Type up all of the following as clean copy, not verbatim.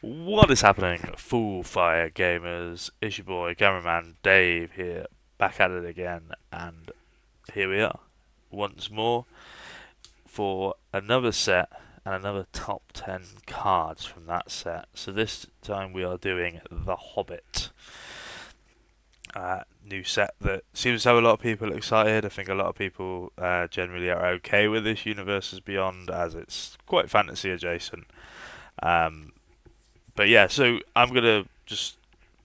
What is happening, Full Fire Gamers? It's your boy, cameraman Dave here, back at it again, and here we are, once more, for another set and another top 10 cards from that set. So this time we are doing The Hobbit. New set that seems to have a lot of people excited. I think a lot of people generally are okay with this Universes Beyond, as it's quite fantasy adjacent. Um, but yeah, so I'm gonna just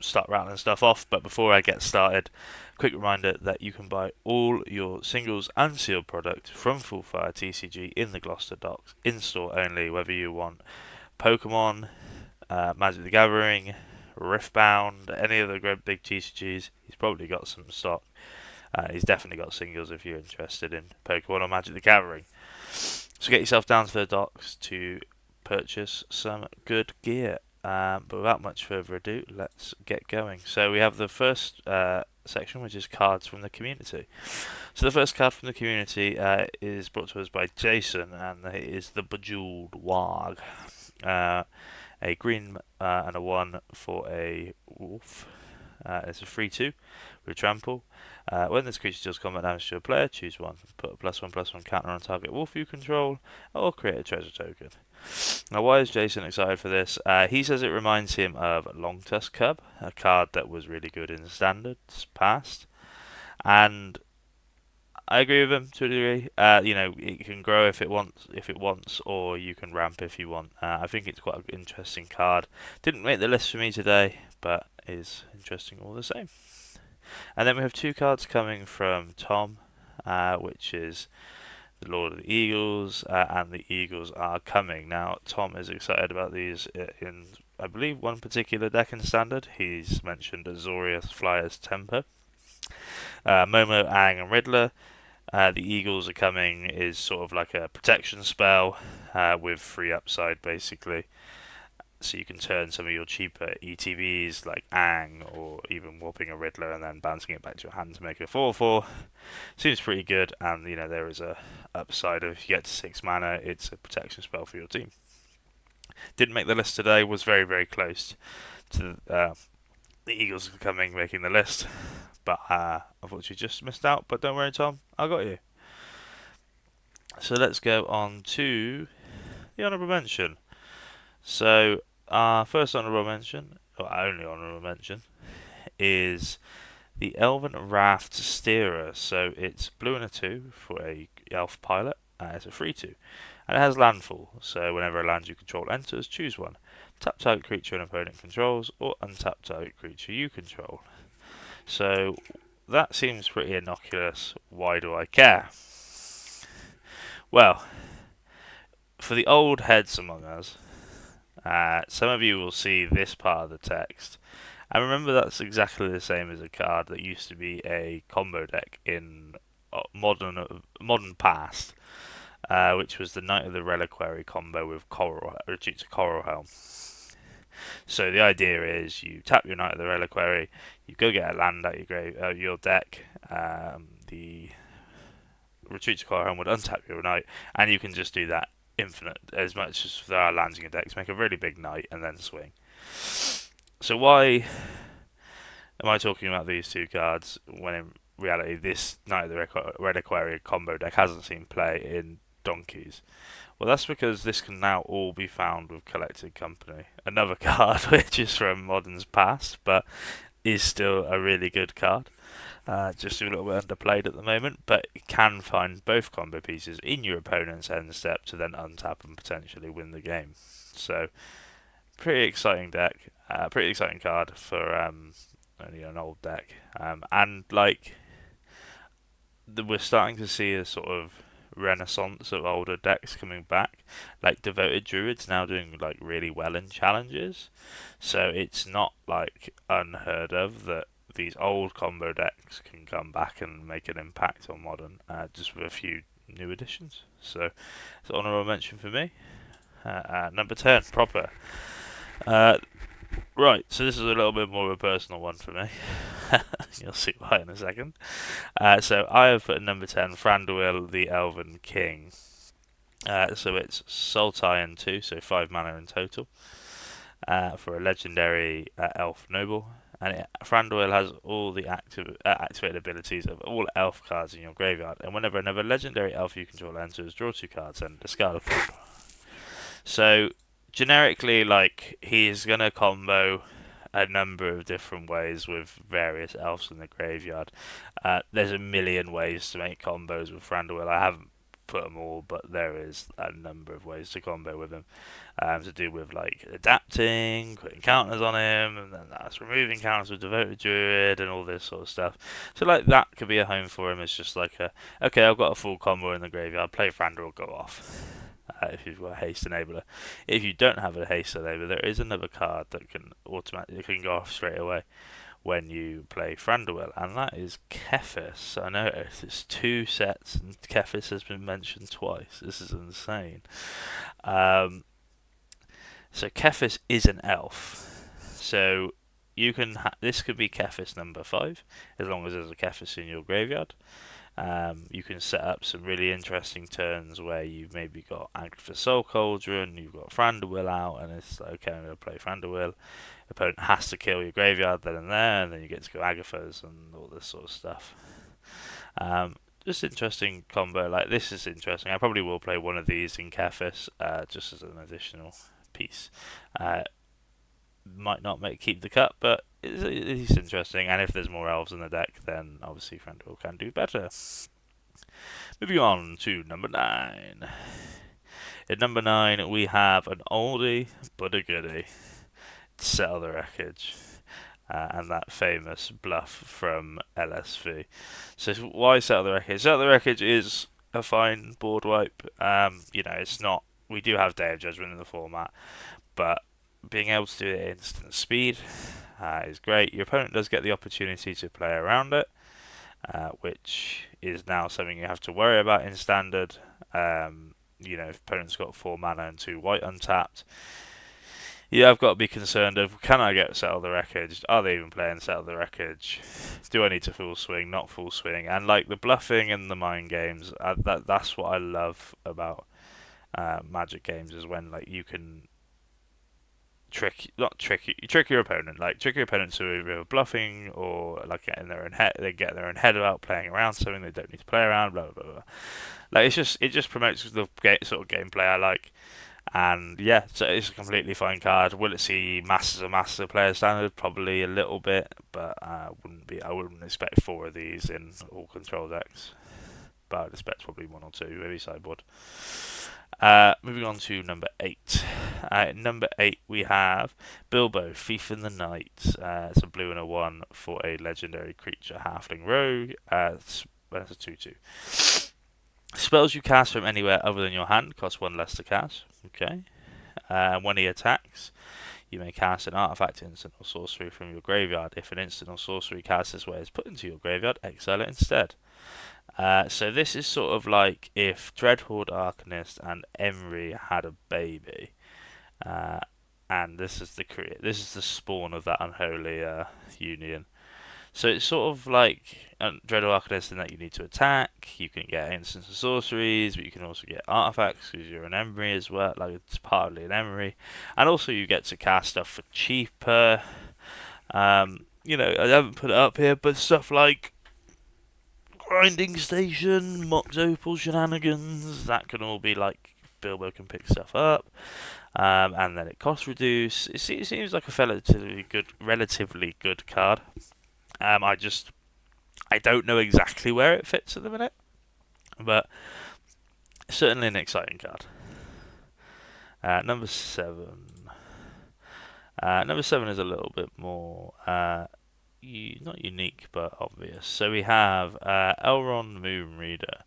start rattling stuff off. But before I get started, quick reminder that you can buy all your singles and sealed product from Full Fire TCG in the Gloucester docks, in store only. Whether you want Pokemon, Magic the Gathering, Riftbound, any of the great big TCGs, he's probably got some stock. He's definitely got singles if you're interested in Pokemon or Magic the Gathering. So get yourself down to the docks to purchase some good gear. But without much further ado, let's get going. So we have the first section, which is cards from the community. So the first card from the community is brought to us by Jason, and it is the Bejeweled Warg. A green and a 1 for a wolf. It's a 3/2 with trample. When this creature deals combat damage to a player, choose one. Put a +1/+1 counter on target wolf you control, or create a treasure token. Now, why is Jason excited for this? He says it reminds him of Longtusk Cub, a card that was really good in Standards past, and I agree with him to a degree. It can grow if it wants, or you can ramp if you want. I think it's quite an interesting card. Didn't make the list for me today, but is interesting all the same. And then we have two cards coming from Tom, which is the Lord of the Eagles, and the Eagles are coming. Now, Tom is excited about these in, I believe, one particular deck in Standard. He's mentioned Azorius Flyer's Temper, Momo, Aang, and Riddler. The Eagles are coming is sort of like a protection spell with free upside, basically. So you can turn some of your cheaper ETBs like Aang or even warping a Riddler and then bouncing it back to your hand to make a 4/4. Seems pretty good, and there is a upside of if you get to 6 mana, it's a protection spell for your team. Didn't make the list today, was very, very close to the Eagles coming, making the list, but unfortunately just missed out. But don't worry, Tom, I got you. So let's go on to the honourable mention. So our first honourable mention, or only honourable mention, is the Elven Raft Steerer. So it's blue and a 2 for a elf pilot. It's a 3/2. And it has landfall, so whenever a land you control enters, choose one. Tap target creature an opponent controls, or untap target creature you control. So that seems pretty innocuous. Why do I care? Well, for the old heads among us, some of you will see this part of the text. And remember, that's exactly the same as a card that used to be a combo deck in modern past, which was the Knight of the Reliquary combo with Retreat to Coral Helm. So the idea is you tap your Knight of the Reliquary, you go get a land out your deck. The Retreat to Coral Helm would untap your Knight, and you can just do that infinite as much as there are lands in your decks. Make a really big Knight and then swing. So why am I talking about these two cards when in reality this Knight of the Reliquary combo deck hasn't seen play in donkeys? Well, that's because this can now all be found with Collected Company. Another card which is from Modern's past, but is still a really good card. Just a little bit underplayed at the moment, but you can find both combo pieces in your opponent's end step to then untap and potentially win the game. So, pretty exciting deck, pretty exciting card for only an old deck, and like we're starting to see a sort of renaissance of older decks coming back. Like Devoted Druid's now doing like really well in challenges, so it's not like unheard of that these old combo decks can come back and make an impact on modern, just with a few new additions. So it's an honourable mention for me. Number 10, proper. Right, so this is a little bit more of a personal one for me. You'll see why in a second. So I have put number 10, Thranduil, the Elven King. So it's Sultai and 2, so 5 mana in total. for a legendary elf noble. And Thranduil has all the activated abilities of all elf cards in your graveyard. And whenever another legendary elf you control enters, draw 2 cards and discard a card. So, generically, like, he's going to combo a number of different ways with various elves in the graveyard. There's a million ways to make combos with Thranduil. I haven't put them all, but there is a number of ways to combo with him. To do with like adapting, putting counters on him, and then that's removing counters with Devoted Druid and all this sort of stuff. So like that could be a home for him. It's just like okay, I've got a full combo in the graveyard. Play Thranduil, go off. If you've got a haste enabler. If you don't have a haste enabler, there is another card that can automatically go off straight away when you play Thranduil, and that is Kefis. I noticed it's 2 sets, and Kefis has been mentioned twice. This is insane. So Kefis is an elf. So you can this could be Kefis number 5, as long as there's a Kefis in your graveyard. You can set up some really interesting turns where you've maybe got Agatha Soul Cauldron, you've got Thranduil out, and it's like, okay, I'm going to play Thranduil. Opponent has to kill your graveyard then and there, and then you get to go Agathas and all this sort of stuff. Just interesting combo. Like, this is interesting. I probably will play one of these in Kefis, just as an additional piece. Might not keep the cut, but it's interesting. And if there's more elves in the deck, then obviously Thranduil can do better. Moving on to number 9. At number 9, we have an oldie but a goodie. Settle the Wreckage. And that famous bluff from LSV. So why Settle the Wreckage? Settle the Wreckage is a fine board wipe. It's not. We do have Day of Judgment in the format, but being able to do it at instant speed is great. Your opponent does get the opportunity to play around it, which is now something you have to worry about in standard. If opponent's got 4 mana and 2 white untapped, I've got to be concerned of, can I get Settle the Wreckage? Are they even playing Settle the Wreckage? Do I need to full swing? Not full swing? And like the bluffing and the mind games, that's what I love about Magic games, is when like you can trick your opponent. Like, trick your opponent to either bluffing or like getting their own head. They get their own head about playing around something they don't need to play around. Blah blah blah. Like, it just promotes the sort of gameplay I like. And yeah, so it's a completely fine card. Will it see masses of player standard? Probably a little bit, but I wouldn't expect 4 of these in all control decks. But I'd expect probably 1 or 2, maybe sideboard. Moving on to number 8. Number 8, we have Bilbo, Thief in the Night. It's a blue and a 1 for a legendary creature, halfling rogue. That's a 2/2. Spells you cast from anywhere other than your hand cost 1 less to cast. Okay. When he attacks, you may cast an artifact, instant, or sorcery from your graveyard. If an instant or sorcery cast this way is put into your graveyard, exile it instead. So this is sort of like if Dreadhorde Arcanist and Emry had a baby, and this is the spawn of that unholy union. So it's sort of like Dreadhorde Arcanist in that you need to attack. You can get instants and sorceries, but you can also get artifacts because you're an Emry as well. Like, it's partly an Emry, and also you get to cast stuff for cheaper. I haven't put it up here, but stuff like Grinding Station, Mox Opal shenanigans, that can all be like Bilbo can pick stuff up, and then it cost reduce. It seems like a relatively good card. I don't know exactly where it fits at the minute, but certainly an exciting card. Number 7. Number 7 is a little bit more not unique but obvious. So we have Elrond Moonreader.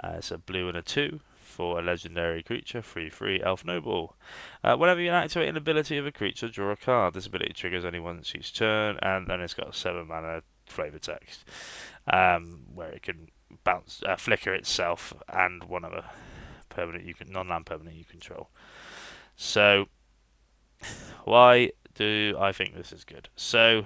It's a blue and a 2 for a legendary creature, 3/3 elf noble. Whenever you activate an ability of a creature, draw a card. This ability triggers only once each turn, and then it's got a 7 mana flavor text, where it can flicker itself and one other non-land permanent you control. So why do I think this is good? So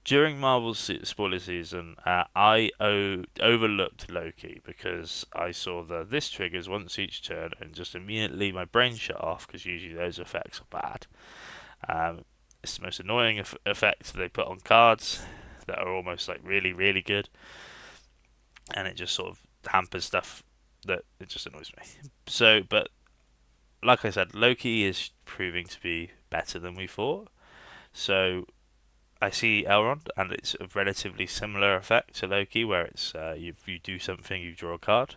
During Marvel's spoiler season, overlooked Loki because I saw that this triggers once each turn, and just immediately my brain shut off because usually those effects are bad. It's the most annoying effect they put on cards that are almost like really, really good, and it just sort of hampers stuff that it just annoys me. So, but like I said, Loki is proving to be better than we thought. So I see Elrond, and it's a relatively similar effect to Loki, where it's you do something, you draw a card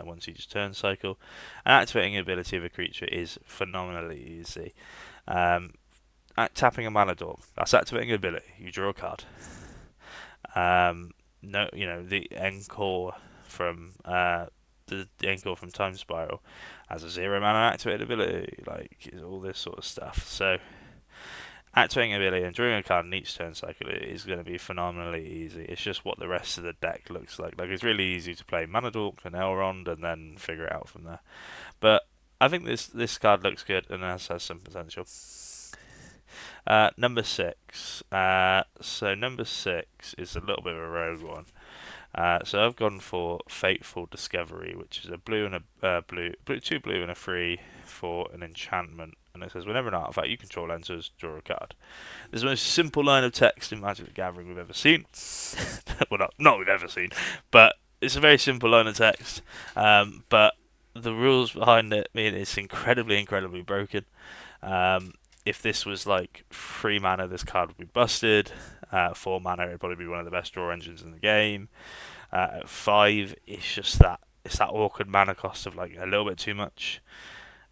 once each turn cycle, and activating the ability of a creature is phenomenally easy. Um, tapping a mana dork, that's activating an ability. You draw a card. No, the encore from the encore from Time Spiral has a 0 mana activated ability, like all this sort of stuff. So activating ability and drawing a card in each turn cycle is going to be phenomenally easy. It's just what the rest of the deck looks like. Like, it's really easy to play Manadork and Elrond and then figure it out from there. But I think this card looks good and has some potential. Number 6. So number 6 is a little bit of a rogue one. So I've gone for Fateful Discovery, which is a blue and a two blue and a free for an enchantment. And it says whenever an artifact you control enters, draw a card. This is the most simple line of text in Magic the Gathering we've ever seen. Well, not we've ever seen, but it's a very simple line of text. But the rules behind it mean it's incredibly, incredibly broken. If this was like 3 mana, this card would be busted. 4 mana, it'd probably be one of the best draw engines in the game. At 5, it's that awkward mana cost of like a little bit too much.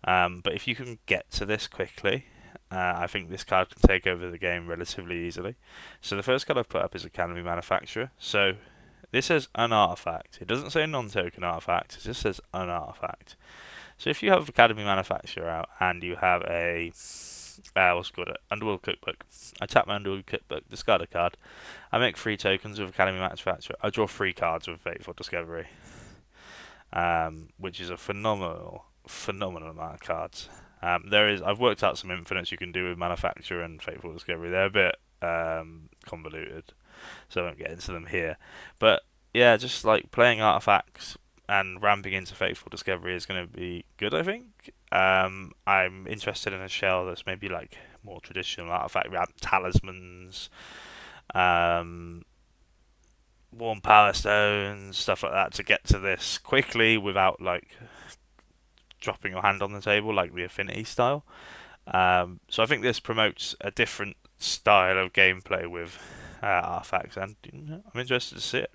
But if you can get to this quickly, I think this card can take over the game relatively easily. So the first card I've put up is Academy Manufacturer. So this says an artifact. It doesn't say non-token artifact. It just says an artifact. So if you have Academy Manufacturer out and you have a what's it called, Underworld Cookbook, I tap my Underworld Cookbook, discard a card. I make 3 tokens with Academy Manufacturer. I draw 3 cards with Fateful Discovery, which is a phenomenal amount of cards. I've worked out some infinites you can do with Manufacture and Fateful Discovery. They're a bit convoluted, so I won't get into them here. But yeah, just like playing artifacts and ramping into Fateful Discovery is going to be good, I think. I'm interested in a shell that's maybe like more traditional artifact, talismans, um, warm power stones, stuff like that, to get to this quickly without like dropping your hand on the table like the Affinity style. So I think this promotes a different style of gameplay with artifacts, and I'm interested to see it.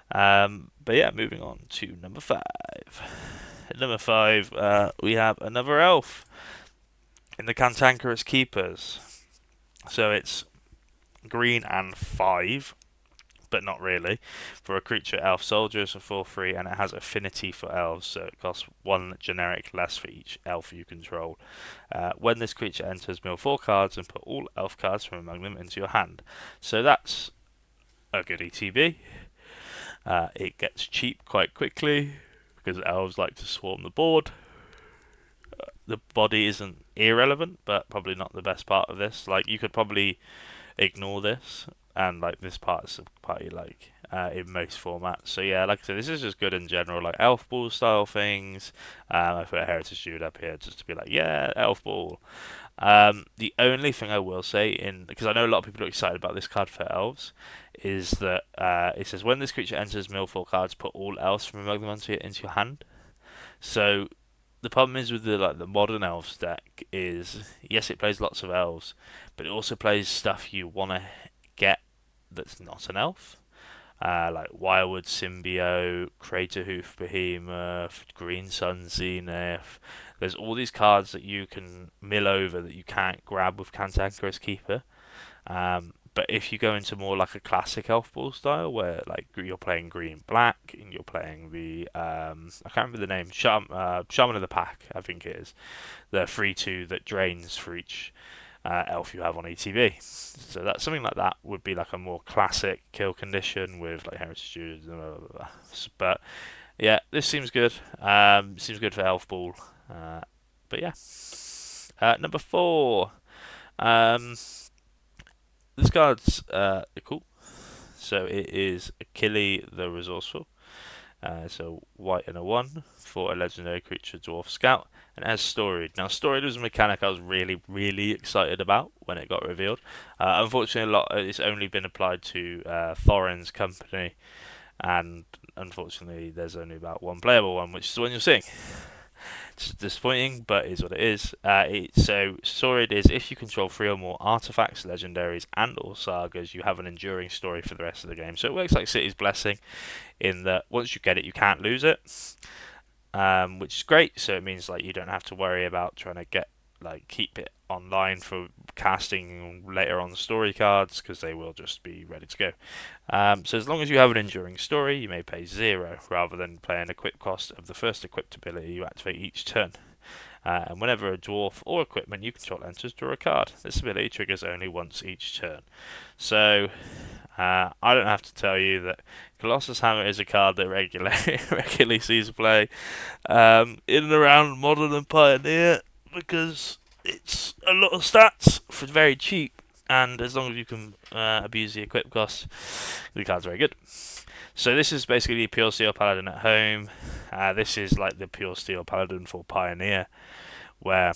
But yeah, moving on to number 5. At number 5, we have another elf in the Cantankerous Keepers. So it's green and 5, but not really. For a creature, elf soldier is a 4/3, and it has affinity for elves, so it costs 1 generic less for each elf you control. When this creature enters, mill 4 cards and put all elf cards from among them into your hand. So that's a good ETB. It gets cheap quite quickly because elves like to swarm the board. The body isn't irrelevant, but probably not the best part of this. Like, you could probably ignore this, and like this part is a part you like in most formats. So yeah, like I said, this is just good in general, like elf ball style things. I put a Heritage Dude up here just to be like, yeah, elf ball. The only thing I will say, because I know a lot of people are excited about this card for elves, is that it says when this creature enters, mill 4 cards, put all elves from among them into your hand. So the problem is with the modern elves deck is, yes, it plays lots of elves, but it also plays stuff you want to get that's not an elf. Like Wirewood Symbiote, Craterhoof Behemoth, Green Sun Zenith. There's all these cards that you can mill over that you can't grab with Cantankerous Keeper. But if you go into more like a classic elf ball style, where like you're playing green black and you're playing the I can't remember the name, Shaman of the Pack, I think it is, the 3/2 that drains for each elf you have on ETB. So that's something like that would be like a more classic kill condition with like Heritage Studios, blah, blah, blah. But yeah, this seems good. Seems good for elf ball. But yeah, number 4. this card's cool. So it is Achille the Resourceful. So white and a 1 for a legendary creature dwarf scout, and it has storied. Now storied was a mechanic I was really really excited about when it got revealed. Unfortunately, a lot it's only been applied to Thorin's company, and unfortunately there's only about one playable one, which is the one you're seeing. It's disappointing, but it is what it is. So storied is if you control 3 or more artifacts, legendaries, and/or sagas, you have an enduring story for the rest of the game. So it works like City's Blessing in that once you get it, you can't lose it, which is great. So it means like you don't have to worry about trying to keep it online for casting later on the story cards because they will just be ready to go. So as long as you have an enduring story, you may pay 0 rather than paying equip cost of the first equipped ability you activate each turn. And whenever a dwarf or equipment you control enters, draw a card. This ability triggers only once each turn. So I don't have to tell you that Colossus Hammer is a card that regularly sees play in and around Modern and Pioneer because it's a lot of stats for very cheap, and as long as you can abuse the equip cost, the card's very good. So this is basically Pure Steel Paladin at home. This is like the Pure Steel Paladin for Pioneer, where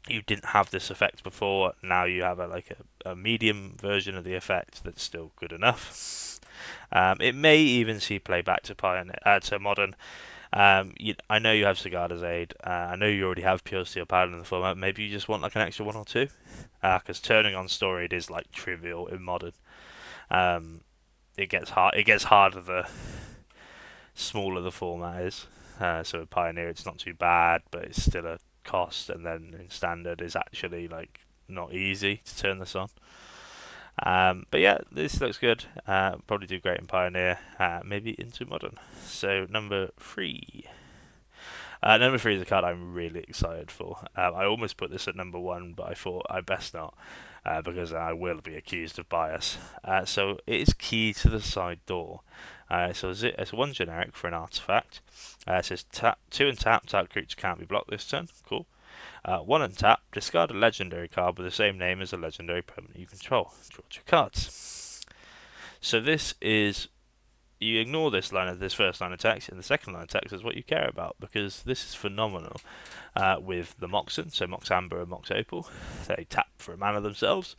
you didn't have this effect before. Now you have a medium version of the effect that's still good enough. It may even see play back to to Modern. I know you have Sigarda's Aid. I know you already have Pure Steel Paladin in the format. Maybe you just want like an extra 1 or 2, because turning on Storied is like trivial in Modern. Um, it gets hard. It gets harder the smaller the format is. So in Pioneer it's not too bad, but it's still a cost. And then in Standard is actually like not easy to turn this on. But yeah, this looks good. Probably do great in Pioneer. Maybe into Modern. So number 3. Number 3 is a card I'm really excited for. I almost put this at number 1, but I thought I best not, because I will be accused of bias. So it is Key to the Side Door. So it's 1 generic for an artifact. It says 2 and tap creature can't be blocked this turn. Cool. 1 and tap, discard a legendary card with the same name as a legendary permanent you control. Draw 2 cards. So this is, you ignore this first line of text, and the second line of text is what you care about, because this is phenomenal. With the Moxen, so Mox Amber and Mox Opal, they tap for a mana themselves.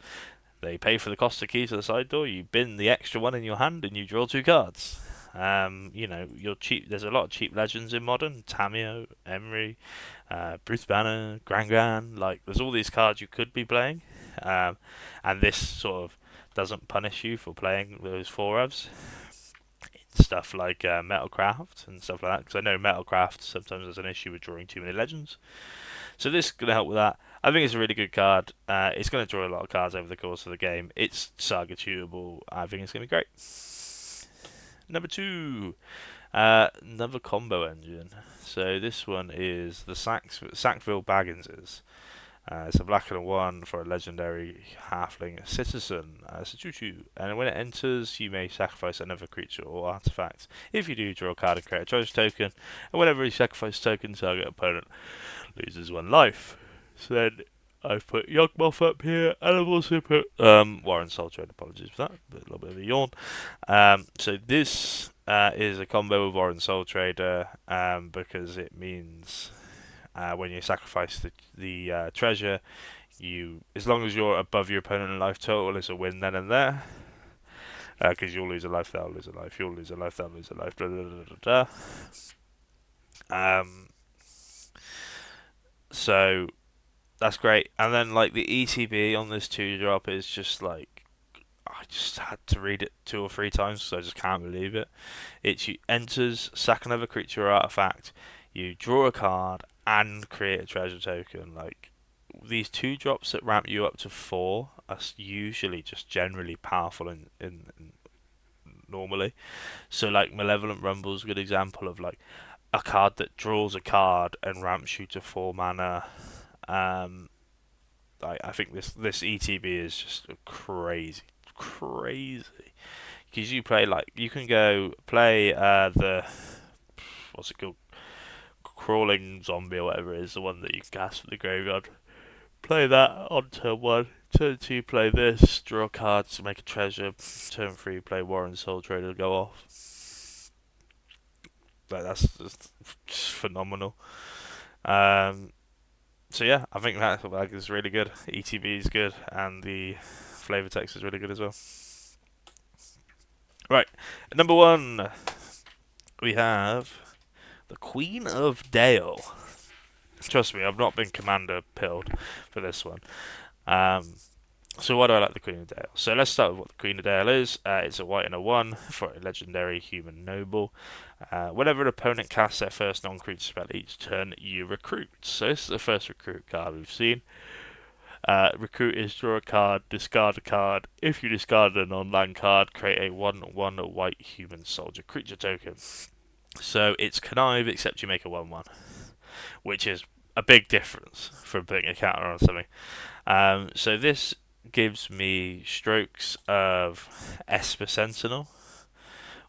They pay for the cost of Key to the Side Door. You bin the extra 1 in your hand, and you draw 2 cards. You're cheap. There's a lot of cheap legends in Modern. Tamio, Emery, Bruce Banner, Gran. Like, there's all these cards you could be playing, and this sort of doesn't punish you for playing those 4-ofs. Stuff like Metalcraft and stuff like that, because I know Metalcraft sometimes has an issue with drawing too many legends. So this is going to help with that. I think it's a really good card. It's going to draw a lot of cards over the course of the game. It's Saga tunable. I think it's going to be great. Number 2, another combo engine. So this one is the Sackville Bagginses. It's a black and a 1 for a legendary halfling citizen. It's a choo-choo, and when it enters, you may sacrifice another creature or artifact. If you do, draw a card and create a treasure token, and whenever you sacrifice token, target opponent loses 1 life. So then I've put Yawgmoth up here, and I've also put Warren Soul Trade. Apologies for that, but a little bit of a yawn. So this is a combo with Warren Soul Trader, because it means when you sacrifice the treasure, as long as you're above your opponent in life total, it's a win then and there. Because you'll lose a life, they'll lose a life, you'll lose a life, they'll lose a life, blah, blah, blah, blah, blah. So that's great. And then like the ETB on this 2-drop is just like, I just had to read it 2 or 3 times, so I just can't believe it. You enters, sack another creature or artifact, you draw a card and create a treasure token. Like, these 2-drops that ramp you up to 4 are usually just generally powerful in normally. So like Malevolent Rumble is a good example of like a card that draws a card and ramps you to 4 mana. I think this ETB is just crazy, because you play you can go play the, what's it called, crawling zombie or whatever it is, the one that you can cast from the graveyard. Play that on turn 1. Turn 2, play this. Draw a card to make a treasure. Turn 3, play Warren Soul Trader, go off. Like, that's just phenomenal. So yeah, I think that is really good. ETB is good, and the flavor text is really good as well. Right, number 1, we have the Queen of Dale. Trust me, I've not been commander pilled for this one. So why do I like the Queen of Dale? So let's start with what the Queen of Dale is. It's a white and a 1 for a legendary human noble. Whenever an opponent casts their first non-creature spell each turn, you recruit. So this is the first recruit card we've seen. Recruit is draw a card, discard a card. If you discard a non-land card, create a 1/1 white human soldier creature token. So it's connive, except you make a 1/1, which is a big difference from putting a counter on something. So this gives me strokes of Esper Sentinel,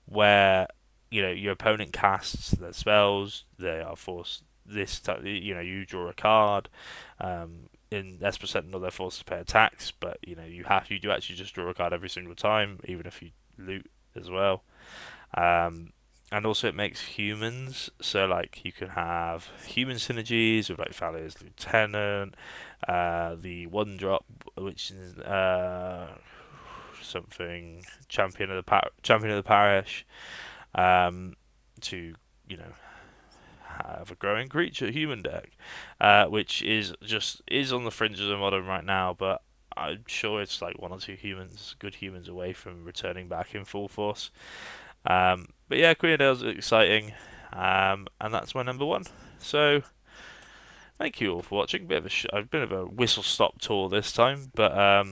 where your opponent casts their spells. They are forced you draw a card. In Esper Sentinel, they're forced to pay attacks, but you do actually just draw a card every single time, even if you loot as well. And also it makes humans, so like you can have human synergies with like Fallia's Lieutenant, the 1-drop, which is something Champion of the Parish, to have a growing creature human deck, which is on the fringes of modern right now, but I'm sure it's like 1 or 2 good humans away from returning back in full force. But yeah, Queen of Dale's exciting, and that's my number 1. So thank you all for watching. A bit of a whistle stop tour this time, but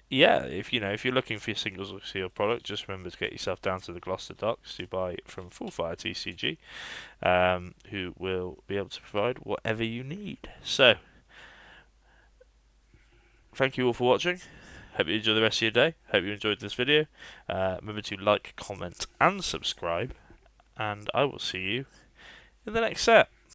yeah, if you're looking for your singles or sealed product, just remember to get yourself down to the Gloucester Docks to buy it from Full Fire TCG, who will be able to provide whatever you need. So thank you all for watching. Hope you enjoy the rest of your day. Hope you enjoyed this video. Remember to like, comment, and subscribe. And I will see you in the next set.